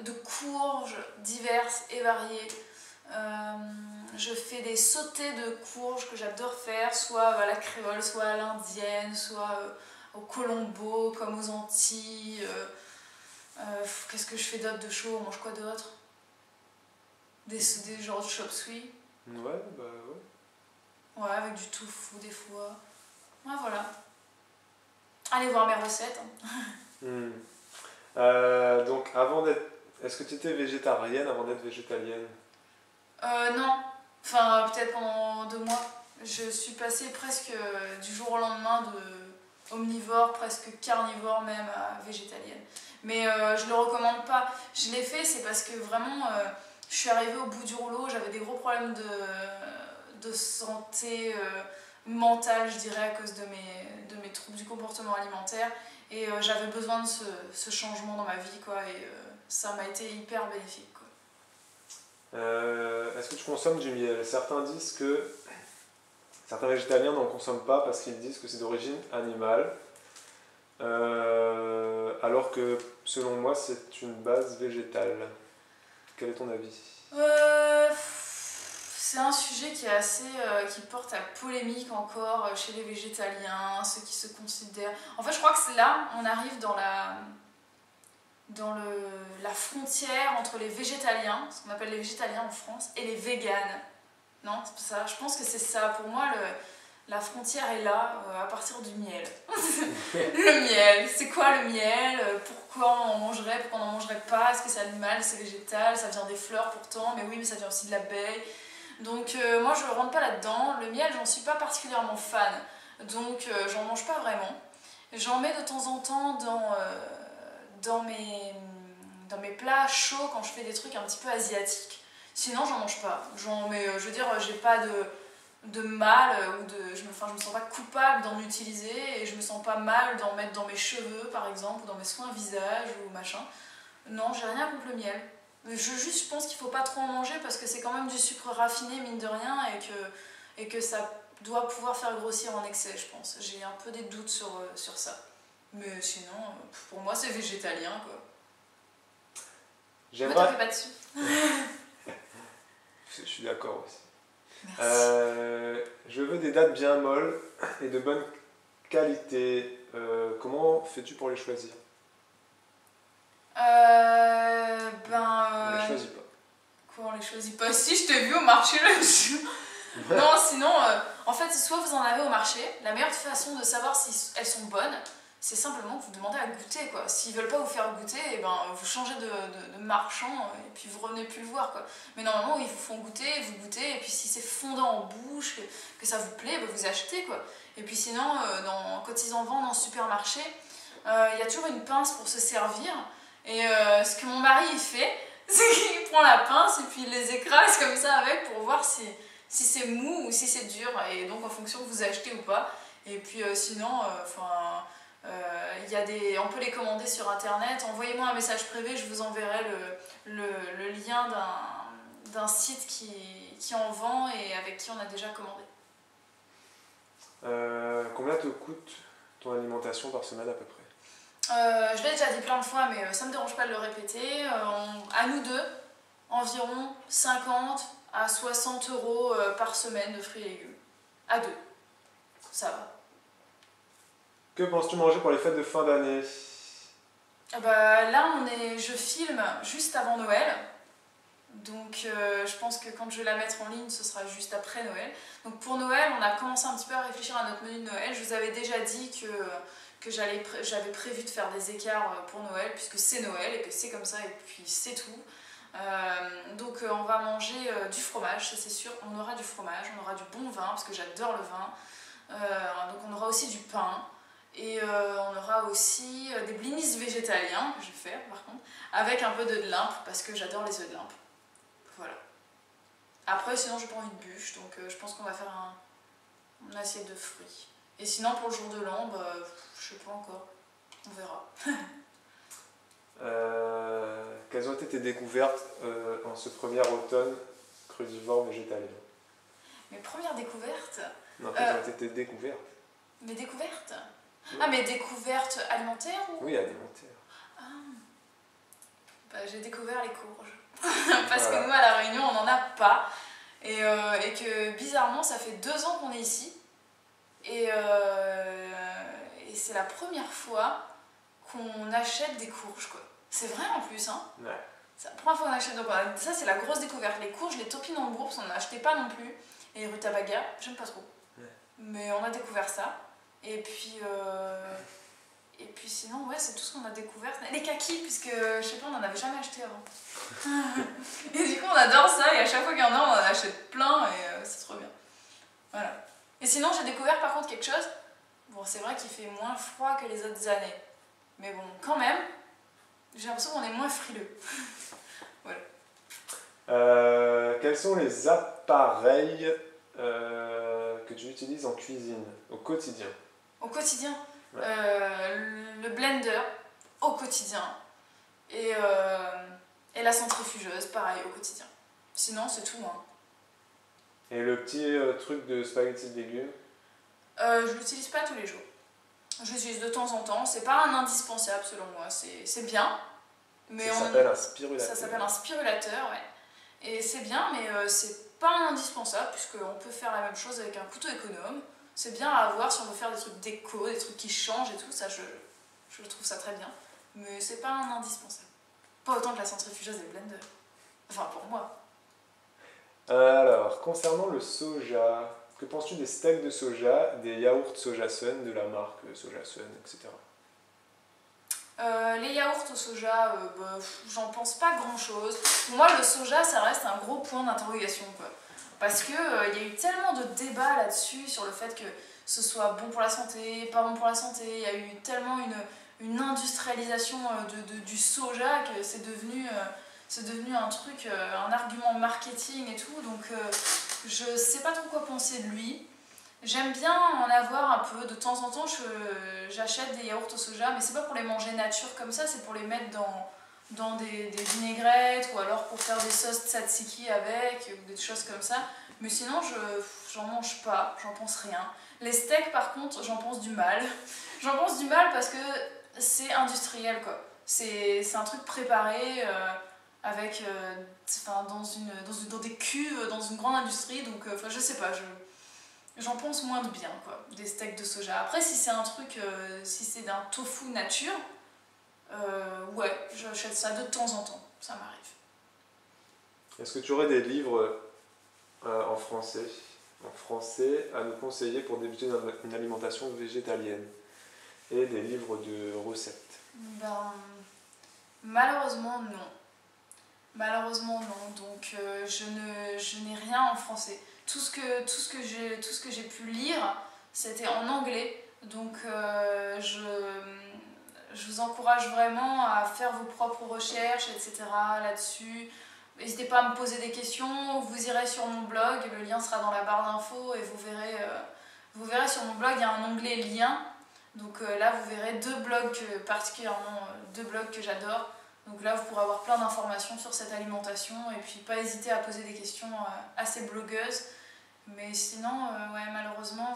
de courges diverses et variées. Je fais des sautés de courges que j'adore faire, soit à la créole, soit à l'indienne, soit au colombo, comme aux Antilles. Qu'est-ce que je fais d'autre de chaud? On mange quoi d'autre? Des genres de chop suey. Ouais, bah ouais. Ouais, avec du tofu des fois. Ouais, voilà. Allez voir mes recettes. Donc, est-ce que tu étais végétarienne avant d'être végétalienne? Non. Enfin, peut-être pendant 2 mois. Je suis passée presque du jour au lendemain de omnivore, presque carnivore même, à végétalienne. Mais je le recommande pas. Je l'ai fait, c'est parce que vraiment, je suis arrivée au bout du rouleau. J'avais des gros problèmes de santé mentale, je dirais, à cause de mes troubles du comportement alimentaire. Et j'avais besoin de ce changement dans ma vie, quoi. Et ça m'a été hyper bénéfique, quoi. Est-ce que tu consommes du miel? Certains disent que certains végétaliens n'en consomment pas parce qu'ils disent que c'est d'origine animale, alors que selon moi c'est une base végétale. Quel est ton avis? C'est un sujet qui est assez, qui porte à polémique encore chez les végétaliens, ceux qui se considèrent... En fait, je crois que c'est là, on arrive dans la frontière entre les végétaliens, ce qu'on appelle les végétaliens en France, et les véganes. Non, c'est ça. Je pense que c'est ça. Pour moi, la frontière est là, à partir du miel. Le miel, c'est quoi le miel? Pourquoi on en mangerait? Pourquoi on n'en mangerait pas? Est-ce que c'est animal? C'est végétal? Ça vient des fleurs pourtant, mais oui, mais ça vient aussi de l'abeille. Donc moi, je ne rentre pas là-dedans. Le miel, j'en suis pas particulièrement fan. Donc j'en mange pas vraiment. J'en mets de temps en temps dans mes plats chauds quand je fais des trucs un petit peu asiatiques. Sinon, j'en mange pas. Je veux dire, j'ai pas de mal je me sens pas coupable d'en utiliser et je me sens pas mal d'en mettre dans mes cheveux, par exemple, ou dans mes soins visage ou machin. Non, j'ai rien contre le miel. Je pense qu'il faut pas trop en manger parce que c'est quand même du sucre raffiné, mine de rien, et que ça doit pouvoir faire grossir en excès, je pense. J'ai un peu des doutes sur ça. Mais sinon, pour moi, c'est végétalien, quoi. Ne t'en fais pas dessus. Je suis d'accord aussi. Merci. Je veux des dattes bien molles et de bonne qualité. Comment fais-tu pour les choisir? On les choisit pas. Quoi, on les choisit pas? Si, je t'ai vu au marché là dessus. Non, sinon, en fait, soit vous en avez au marché, la meilleure façon de savoir si elles sont bonnes, c'est simplement vous demandez à goûter, quoi. S'ils veulent pas vous faire goûter, et ben, vous changez de marchand et puis vous revenez plus le voir, quoi. Mais normalement, ils vous font goûter, vous goûtez, et puis si c'est fondant en bouche, que ça vous plaît, ben, vous achetez, quoi. Et puis sinon, quand ils en vendent en supermarché, il y a toujours une pince pour se servir. Et ce que mon mari il fait, c'est qu'il prend la pince et puis il les écrase comme ça avec pour voir si c'est mou ou si c'est dur. Et donc en fonction vous achetez ou pas. Et puis sinon, on peut les commander sur internet. Envoyez-moi un message privé, je vous enverrai le lien d'un site qui en vend et avec qui on a déjà commandé. Combien te coûte ton alimentation par semaine à peu près? Je l'ai déjà dit plein de fois, mais ça ne me dérange pas de le répéter. À nous deux, environ 50 à 60 euros par semaine de fruits et légumes. À deux. Ça va. Que penses-tu manger pour les fêtes de fin d'année? Là, je filme juste avant Noël. Donc je pense que quand je vais la mettre en ligne, ce sera juste après Noël. Donc pour Noël, on a commencé un petit peu à réfléchir à notre menu de Noël. Je vous avais déjà dit que j'avais prévu de faire des écarts pour Noël, puisque c'est Noël et que c'est comme ça et puis c'est tout. Donc on va manger du fromage, ça c'est sûr. On aura du fromage, on aura du bon vin, parce que j'adore le vin. Donc on aura aussi du pain. Et on aura aussi des blinis végétaliens, que je vais faire par contre, avec un peu d'œufs de limpe, parce que j'adore les œufs de limpe. Voilà. Après, sinon, j'ai pas envie de bûche, donc je pense qu'on va faire une assiette de fruits. Et sinon, pour le jour de l'an, je sais pas encore. On verra. Quelles ont été tes découvertes en ce premier automne crudivore végétalien? Mes premières découvertes? Non, quelles ont été tes découvertes? Mes découvertes? Oui. Ah, mes découvertes alimentaires ou... Oui, alimentaires. J'ai découvert les courges. Parce que nous, à La Réunion, on n'en a pas. Et que bizarrement, ça fait 2 ans qu'on est ici. Et c'est la première fois qu'on achète des courges, quoi. C'est vrai en plus, hein. Ouais. C'est la première fois qu'on achète. Donc, ça, c'est la grosse découverte. Les courges, les topinambours, on n'en achetait pas non plus. Et les rutabagas, j'aime pas trop. Ouais. Mais on a découvert ça. Et puis sinon, ouais, c'est tout ce qu'on a découvert. Les kakis, puisque, je sais pas, on n'en avait jamais acheté avant. Et du coup, on adore ça. Et à chaque fois qu'il y en a, on en achète plein. Et c'est trop bien. Voilà. Et sinon, j'ai découvert par contre quelque chose. Bon, c'est vrai qu'il fait moins froid que les autres années. Mais bon, quand même, j'ai l'impression qu'on est moins frileux. Voilà. Quels sont les appareils que tu utilises en cuisine au quotidien? Au quotidien, ouais. Le blender au quotidien et la centrifugeuse, pareil, au quotidien. Sinon, c'est tout, hein. Et le petit truc de spaghetti de légumes? Je l'utilise pas tous les jours. Je l'utilise de temps en temps. C'est pas un indispensable selon moi. C'est bien. Mais ça s'appelle un spirulateur. Ça s'appelle un spirulateur, ouais. Et c'est bien, mais c'est pas un indispensable, puisqu'on peut faire la même chose avec un couteau économe. C'est bien à avoir si on veut faire des trucs déco, des trucs qui changent et tout, ça je trouve ça très bien. Mais c'est pas un indispensable. Pas autant que la centrifugeuse et le blender. Enfin, pour moi. Alors, concernant le soja, que penses-tu des steaks de soja, des yaourts Soja Sun de la marque Soja Sun, etc. Les yaourts au soja, j'en pense pas grand chose. Pour moi, le soja, ça reste un gros point d'interrogation, quoi. Parce que y a eu tellement de débats là-dessus, sur le fait que ce soit bon pour la santé, pas bon pour la santé. Il y a eu tellement une industrialisation du soja que c'est devenu un truc, un argument marketing et tout. Donc je sais pas trop quoi penser de lui. J'aime bien en avoir un peu, de temps en temps j'achète des yaourts au soja, mais c'est pas pour les manger nature comme ça, c'est pour les mettre dans des vinaigrettes ou alors pour faire des sauces tzatziki avec, ou des choses comme ça. Mais sinon j'en mange pas, j'en pense rien. Les steaks par contre, j'en pense du mal. J'en pense du mal parce que c'est industriel quoi. C'est un truc préparé avec, dans des cuves, dans une grande industrie, donc je sais pas, j'en pense moins de bien, quoi, des steaks de soja. Après, si c'est un truc, si c'est d'un tofu nature, ouais, j'achète ça de temps en temps, ça m'arrive. Est-ce que tu aurais des livres en français à nous conseiller pour débuter une alimentation végétalienne et des livres de recettes? Ben, malheureusement, non. Malheureusement, non. Donc, je n'ai rien en français. Tout ce que j'ai pu lire, c'était en anglais. Donc, je vous encourage vraiment à faire vos propres recherches, etc. là-dessus. N'hésitez pas à me poser des questions. Vous irez sur mon blog, le lien sera dans la barre d'infos et vous verrez sur mon blog, il y a un onglet liens. Donc là, vous verrez particulièrement deux blogs que j'adore. Donc là, vous pourrez avoir plein d'informations sur cette alimentation et puis pas hésiter à poser des questions à ces blogueuses. Mais sinon, ouais, malheureusement,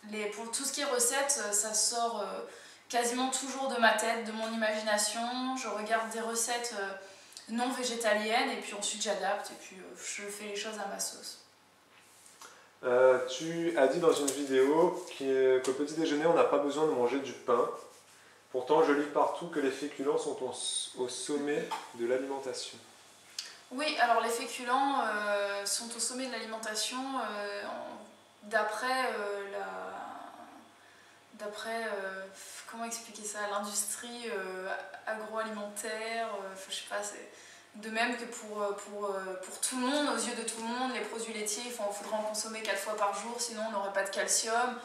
non. Pour tout ce qui est recettes, ça sort quasiment toujours de ma tête, de mon imagination. Je regarde des recettes non végétaliennes et puis ensuite j'adapte et puis je fais les choses à ma sauce. Tu as dit dans une vidéo qu'au petit déjeuner, on n'a pas besoin de manger du pain. Pourtant, je lis partout que les féculents sont au sommet de l'alimentation. Oui, alors les féculents sont au sommet de l'alimentation d'après comment expliquer ça, l'industrie agroalimentaire, je sais pas, c'est de même que pour tout le monde, aux yeux de tout le monde, les produits laitiers, il faudrait en consommer 4 fois par jour, sinon on n'aurait pas de calcium.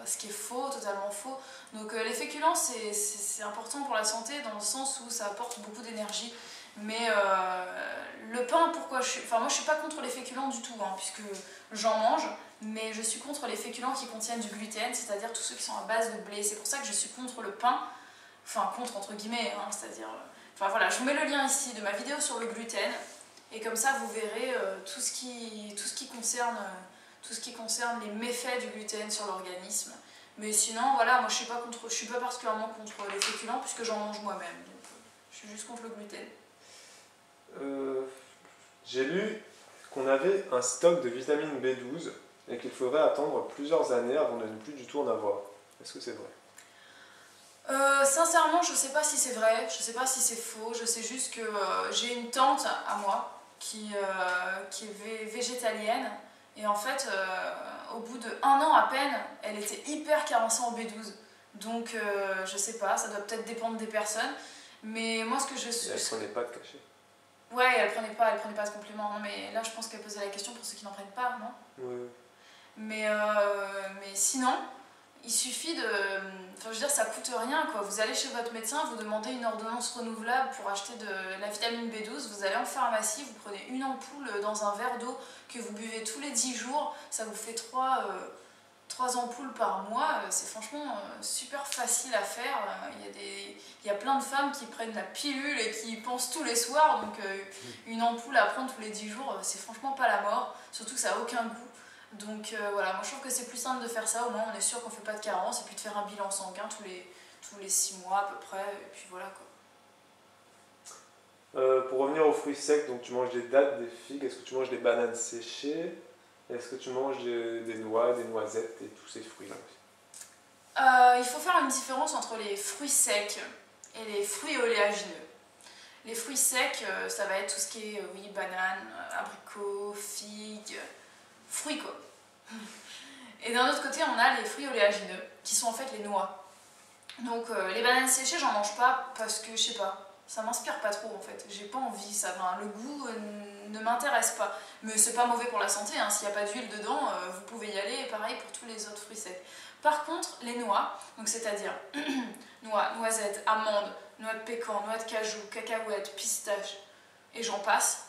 Ce qui est faux, totalement faux. Donc les féculents c'est important pour la santé dans le sens où ça apporte beaucoup d'énergie. Mais le pain, moi je suis pas contre les féculents du tout, hein, puisque j'en mange, mais je suis contre les féculents qui contiennent du gluten, c'est-à-dire tous ceux qui sont à base de blé. C'est pour ça que je suis contre le pain, enfin contre entre guillemets, hein, c'est-à-dire... Enfin voilà, je vous mets le lien ici de ma vidéo sur le gluten, et comme ça vous verrez tout ce qui concerne les méfaits du gluten sur l'organisme. Mais sinon, voilà, moi je suis pas particulièrement contre les féculents puisque j'en mange moi-même. Donc je suis juste contre le gluten. J'ai lu qu'on avait un stock de vitamine B12 et qu'il faudrait attendre plusieurs années avant de ne plus du tout en avoir. Est-ce que c'est vrai? Sincèrement, je sais pas si c'est vrai, je sais pas si c'est faux, je sais juste que j'ai une tante à moi qui est végétalienne. Et en fait, au bout de 1 an à peine, elle était hyper carencée en B12. Donc, je sais pas, ça doit peut-être dépendre des personnes. Mais moi, ce que je suis... Elle prenait pas de cachet. Ouais, elle prenait pas ce complément. Non, mais là, je pense qu'elle posait la question pour ceux qui n'en prennent pas, non? Oui. Mais sinon, il suffit de... Enfin, je veux dire, ça coûte rien, quoi. Vous allez chez votre médecin, vous demandez une ordonnance renouvelable pour acheter de la vitamine B12, vous allez en pharmacie, vous prenez une ampoule dans un verre d'eau que vous buvez tous les 10 jours, ça vous fait 3 ampoules par mois. C'est franchement super facile à faire. Il y a plein de femmes qui prennent la pilule et qui y pensent tous les soirs, donc une ampoule à prendre tous les 10 jours, c'est franchement pas la mort, surtout que ça n'a aucun goût. Donc voilà, moi je trouve que c'est plus simple de faire ça, au moins on est sûr qu'on fait pas de carence, et puis de faire un bilan sanguin tous les 6 mois à peu près, et puis voilà quoi. Pour revenir aux fruits secs, donc tu manges des dattes, des figues, est-ce que tu manges des bananes séchées? Est-ce que tu manges des noix, des noisettes et tous ces fruits-là aussi? Il faut faire une différence entre les fruits secs et les fruits oléagineux. Les fruits secs, ça va être tout ce qui est, oui, bananes, abricots, figues, fruits quoi. Et d'un autre côté, on a les fruits oléagineux, qui sont en fait les noix. Donc les bananes séchées, j'en mange pas parce que, je sais pas, ça m'inspire pas trop en fait. J'ai pas envie, le goût ne m'intéresse pas. Mais c'est pas mauvais pour la santé, hein. S'il n'y a pas d'huile dedans, vous pouvez y aller, et pareil pour tous les autres fruits secs. Par contre, les noix, donc c'est-à-dire noix, noisettes, amandes, noix de pécan, noix de cajou, cacahuètes, pistaches, et j'en passe,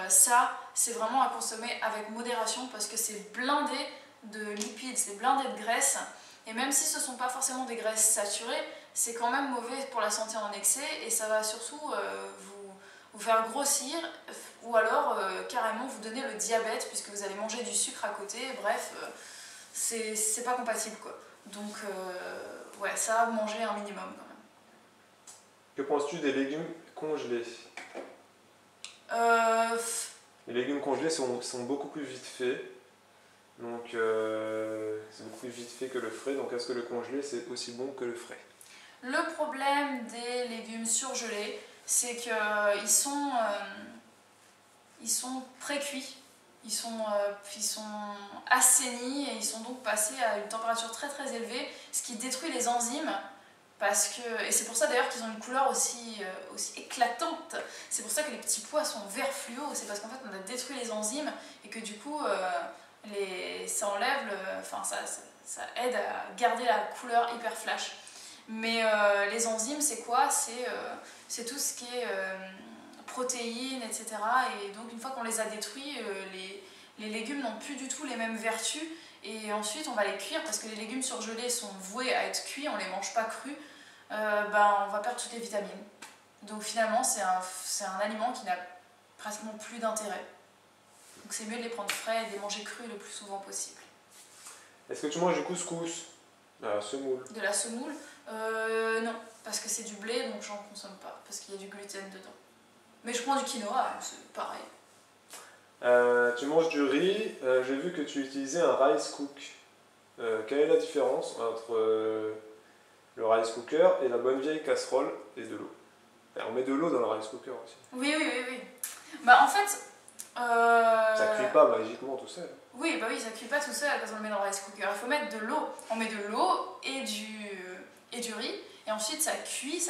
ça, c'est vraiment à consommer avec modération parce que c'est blindé de lipides, c'est blindé de graisse. Et même si ce ne sont pas forcément des graisses saturées, c'est quand même mauvais pour la santé en excès et ça va surtout vous faire grossir ou alors carrément vous donner le diabète puisque vous allez manger du sucre à côté. Bref, c'est pas compatible quoi. Donc, ouais, ça, manger un minimum quand même. Que penses-tu des légumes congelés? Les légumes congelés sont beaucoup plus vite faits. Donc c'est beaucoup plus vite fait que le frais. Donc est-ce que le congelé c'est aussi bon que le frais? Le problème des légumes surgelés, c'est qu'ils sont pré-cuits. Ils sont assainis et ils sont donc passés à une température très très élevée, ce qui détruit les enzymes. Et c'est pour ça d'ailleurs qu'ils ont une couleur aussi éclatante. C'est pour ça que les petits pois sont vert fluo. C'est parce qu'en fait on a détruit les enzymes et que du coup ça enlève ça aide à garder la couleur hyper flash. Mais les enzymes c'est quoi? C'est tout ce qui est protéines, etc. Et donc une fois qu'on les a détruits, les légumes n'ont plus du tout les mêmes vertus. Et ensuite on va les cuire parce que les légumes surgelés sont voués à être cuits, on ne les mange pas crus, on va perdre toutes les vitamines. Donc finalement c'est un aliment qui n'a pratiquement plus d'intérêt. Donc c'est mieux de les prendre frais et de les manger crus le plus souvent possible. Est-ce que tu manges du couscous? La semoule. De la semoule? Non, parce que c'est du blé donc j'en consomme pas, parce qu'il y a du gluten dedans. Mais je prends du quinoa, c'est pareil. Tu manges du riz, j'ai vu que tu utilisais un rice cook. Quelle est la différence entre le rice cooker et la bonne vieille casserole et de l'eau? On met de l'eau dans le rice cooker aussi. Oui. Bah en fait... Ça cuit pas magiquement tout seul. Oui, bah oui, ça cuit pas tout seul quand on le met dans le rice cooker. Il faut mettre de l'eau. On met de l'eau et du riz. Et ensuite ça cuit.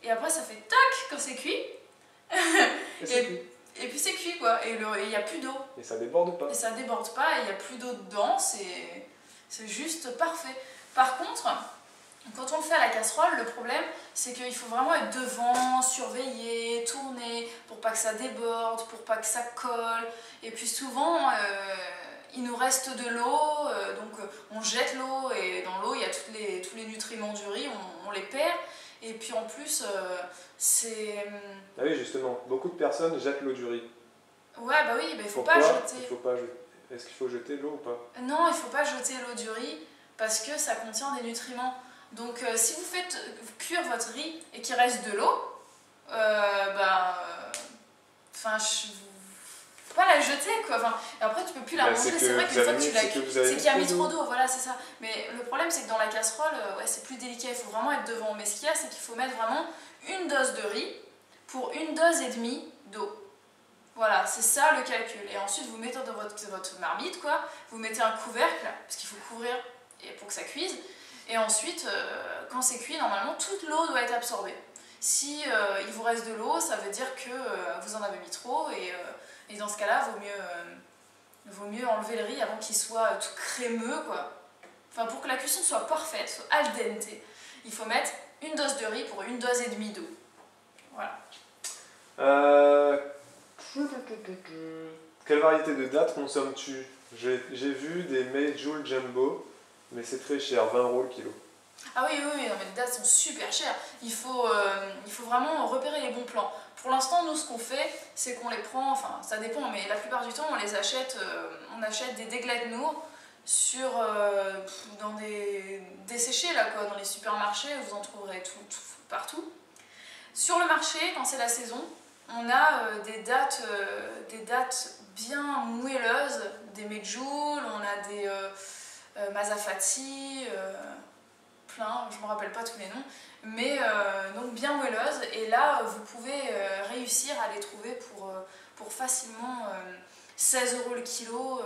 Et après ça fait toc quand c'est cuit. Et puis c'est cuit quoi, et il n'y a plus d'eau. Et ça déborde pas. Et ça déborde pas, et il n'y a plus d'eau dedans, c'est juste parfait. Par contre, quand on le fait à la casserole, le problème c'est qu'il faut vraiment être devant, surveiller, tourner, pour pas que ça déborde, pour pas que ça colle. Et puis souvent, il nous reste de l'eau, donc on jette l'eau, et dans l'eau il y a tous les nutriments du riz, on les perd. Et puis en plus, c'est... Ah oui, justement, beaucoup de personnes jettent l'eau du riz. Ouais, bah oui, il faut pas jeter. Est-ce qu'il faut jeter l'eau ou pas? Non, il faut pas jeter l'eau du riz parce que ça contient des nutriments. Donc si vous faites cuire votre riz et qu'il reste de l'eau, faut pas la jeter quoi. Enfin, après tu peux plus la manger, c'est vrai qu'une fois que tu l'as cuit, c'est qu'il y a mis trop d'eau, voilà c'est ça. Mais le problème c'est que dans la casserole, ouais, c'est plus délicat, il faut vraiment être devant. Mais ce qu'il y a c'est qu'il faut mettre vraiment une dose de riz pour une dose et demie d'eau. Voilà, c'est ça le calcul. Et ensuite vous mettez dans votre marmite quoi, vous mettez un couvercle, parce qu'il faut couvrir pour que ça cuise. Et ensuite, quand c'est cuit, normalement toute l'eau doit être absorbée. Si il vous reste de l'eau, ça veut dire que vous en avez mis trop et dans ce cas-là, vaut mieux enlever le riz avant qu'il soit tout crémeux, quoi. Enfin, pour que la cuisson soit parfaite, soit al dente, il faut mettre une dose de riz pour une dose et demie d'eau. Voilà. Quelle variété de dattes consommes-tu? J'ai vu des Mayjoul Jumbo, mais c'est très cher, 20 € le kilo. Ah oui, non, mais les dattes sont super chères. Il faut vraiment repérer les bons plans. Pour l'instant, nous, ce qu'on fait, c'est qu'on les prend, enfin, ça dépend, mais la plupart du temps, on les achète, on achète des déglets de noix dans des desséchés, là, quoi, dans les supermarchés, vous en trouverez tout partout. Sur le marché, quand c'est la saison, on a des dates bien moelleuses, des medjool, on a des Mazafati, plein, je ne me rappelle pas tous les noms, mais donc bien moelleuses. Et là, vous pouvez réussir à les trouver pour facilement 16 € le kilo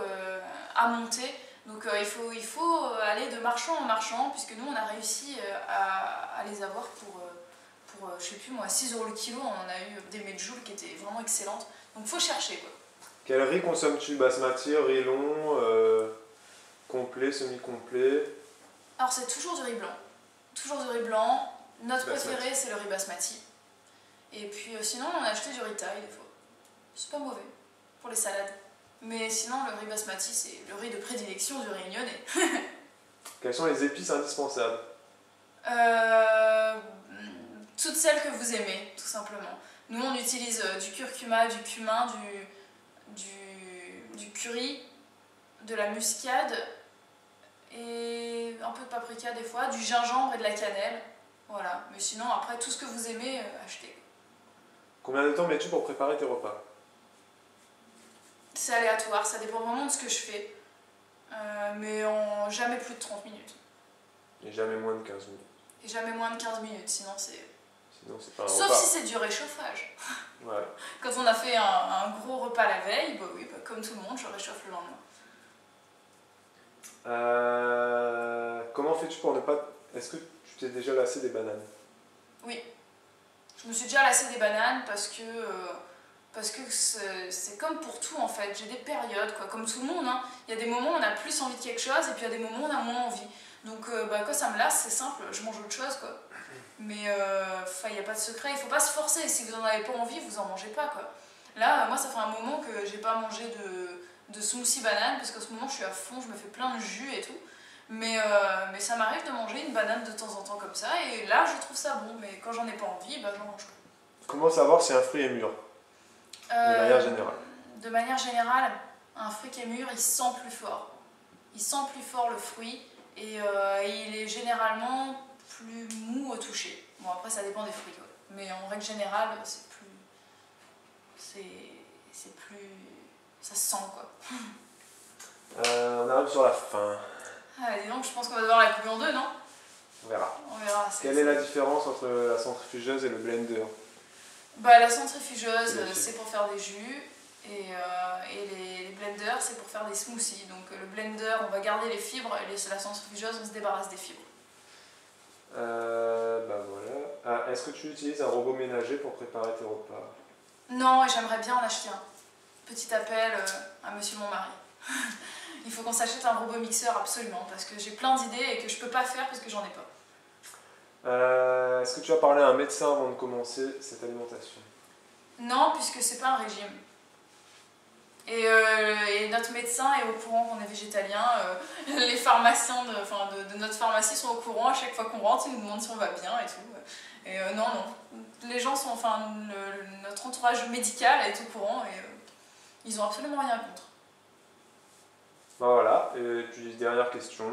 à monter. Donc il faut aller de marchand en marchand, puisque nous on a réussi à les avoir pour je sais plus moi, 6 € le kilo. On a eu des medjool qui étaient vraiment excellentes. Donc faut chercher quoi. Quel riz consommes-tu? Basmati, riz long, complet, semi-complet? Alors c'est toujours du riz blanc. Toujours du riz blanc. Notre Basmati. préféré c'est le riz basmati. Et puis sinon on a acheté du riz thaï des fois. C'est pas mauvais pour les salades. Mais sinon le riz basmati c'est le riz de prédilection du Réunionnais. Quelles sont les épices indispensables? Toutes celles que vous aimez, tout simplement. Nous on utilise du curcuma, du cumin, du curry, de la muscade et un peu de paprika des fois, du gingembre et de la cannelle. Voilà, mais sinon après tout ce que vous aimez, achetez. Combien de temps mets-tu pour préparer tes repas? C'est aléatoire, ça dépend vraiment de ce que je fais. Mais en jamais plus de 30 minutes. Et jamais moins de 15 minutes. Et jamais moins de 15 minutes, sinon c'est... Sinon, c'est pas un Sauf repas. si c'est du réchauffage. Ouais. Quand on a fait un gros repas la veille, bah oui, bah comme tout le monde, je réchauffe le lendemain. Comment fais-tu pour ne pas... Est-ce que tu t'es déjà lassé des bananes? Oui, je me suis déjà lassée des bananes parce que c'est comme pour tout en fait. J'ai des périodes, quoi, comme tout le monde. Hein. Il y a des moments où on a plus envie de quelque chose et puis il y a des moments où on a moins envie. Donc quand ça me lasse, c'est simple, je mange autre chose, quoi. Mais il n'y a pas de secret, il faut pas se forcer. Si vous n'en avez pas envie, vous en mangez pas, quoi. Là, moi, ça fait un moment que j'ai pas mangé de smoothie banane parce qu'en ce moment, je suis à fond, je me fais plein de jus et tout. Mais ça m'arrive de manger une banane de temps en temps comme ça et là, je trouve ça bon. Mais quand j'en ai pas envie, bah, j'en mange pas. Comment savoir si un fruit est mûr? De manière générale. De manière générale, un fruit qui est mûr, il sent plus fort. Il sent plus fort le fruit et il est généralement plus mou au toucher. Bon, après, ça dépend des fruits, quoi. Mais en règle générale, c'est plus... C'est plus... Ça se sent, quoi. On arrive sur la fin. Ah, dis donc, je pense qu'on va devoir la couper en deux, non? On verra. On verra. Quelle est la différence entre la centrifugeuse et le blender? Bah, la centrifugeuse, Merci. c'est pour faire des jus. Et les blenders, c'est pour faire des smoothies. Donc le blender, on va garder les fibres, et la centrifugeuse, on se débarrasse des fibres. Bah voilà. Ah, est-ce que tu utilises un robot ménager pour préparer tes repas? Non, et j'aimerais bien en acheter un. Petit appel à monsieur mon mari. Il faut qu'on s'achète un robot mixeur absolument, parce que j'ai plein d'idées et que je peux pas faire parce que j'en ai pas. Est-ce que tu as parlé à un médecin avant de commencer cette alimentation? Non, puisque c'est pas un régime. Et notre médecin est au courant qu'on est végétalien. Les pharmaciens de notre pharmacie sont au courant. À chaque fois qu'on rentre, ils nous demandent si on va bien et tout. Et non. Les gens sont, notre entourage médical est au courant et ils ont absolument rien contre. Bah voilà. Et puis dernière question,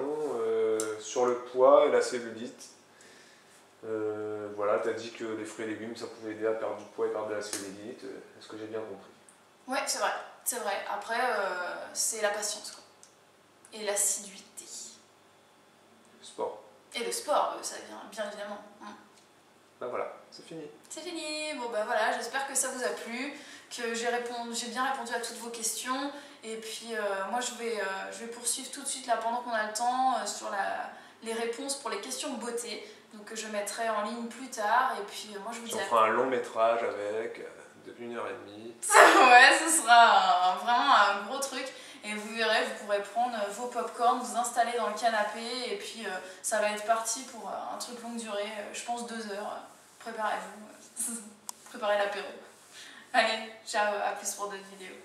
sur le poids et la cellulite. Voilà, tu as dit que les fruits et légumes, ça pouvait aider à perdre du poids et perdre de la cellulite. Est-ce que j'ai bien compris? Ouais, c'est vrai. C'est vrai. Après, c'est la patience, quoi. Et l'assiduité. Le sport. Et le sport, ça vient, bien évidemment. Bah voilà, c'est fini. C'est fini. Bon bah voilà, j'espère que ça vous a plu, que j'ai bien répondu à toutes vos questions. Et puis moi je vais poursuivre tout de suite là pendant qu'on a le temps sur les réponses pour les questions beauté. Donc je mettrai en ligne plus tard. Et puis moi je vous dis On fera un long métrage avec de 1h30. Ouais, ce sera vraiment un gros truc. Et vous verrez, vous pourrez prendre vos pop-corn, vous installer dans le canapé et puis ça va être parti pour un truc longue durée, je pense 2 heures. Préparez-vous, préparez l'apéro. Allez, ciao, à plus pour d'autres vidéos.